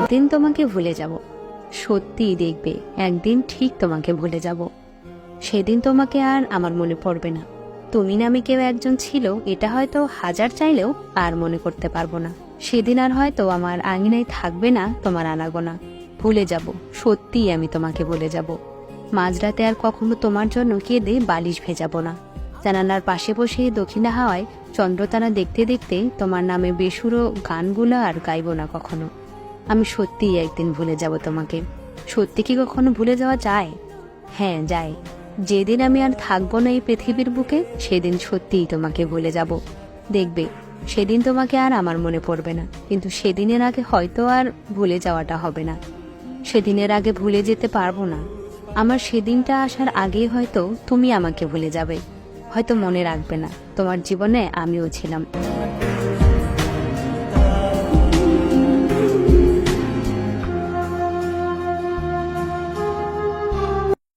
একদিন তোমাকে ভুলে যাব, সত্যিই দেখবে একদিন ঠিক তোমাকে ভুলে যাব। সেদিন তোমাকে আর আমার মনে পড়বে না। তুমি নামে কেউ একজন ছিল, এটা হয়তো হাজার চাইলেও আর মনে করতে পারবো না। সেদিন আর হয়তো আমার আঙিনায় থাকবে না তোমার আনাগোনা। ভুলে যাব, সত্যিই আমি তোমাকে ভুলে যাব। মাঝরাতে আর কখনো তোমার জন্য কেঁদে বালিশ ভেজাবো না। জানালার পাশে বসে দক্ষিণা হাওয়ায় চন্দ্রতারা দেখতে দেখতে তোমার নামে বেসুরো গানগুলো আর গাইব না কখনো। আমি সত্যিই একদিন ভুলে যাব তোমাকে। সত্যি কি কখনো ভুলে যাওয়া যায়? হ্যাঁ, যায়। যেদিন আমি আর থাকবো না এই পৃথিবীর বুকে, সেদিন সত্যিই তোমাকে ভুলে যাব। দেখবে সেদিন তোমাকে আর আমার মনে পড়বে না, কিন্তু সেদিনের আগে হয়তো আর ভুলে যাওয়াটা হবে না। সেদিনের আগে ভুলে যেতে পারবো না। আমার সেদিনটা আসার আগেই হয়তো তুমি আমাকে ভুলে যাবে। হয়তো মনে রাখবে না তোমার জীবনে আমিও ছিলাম।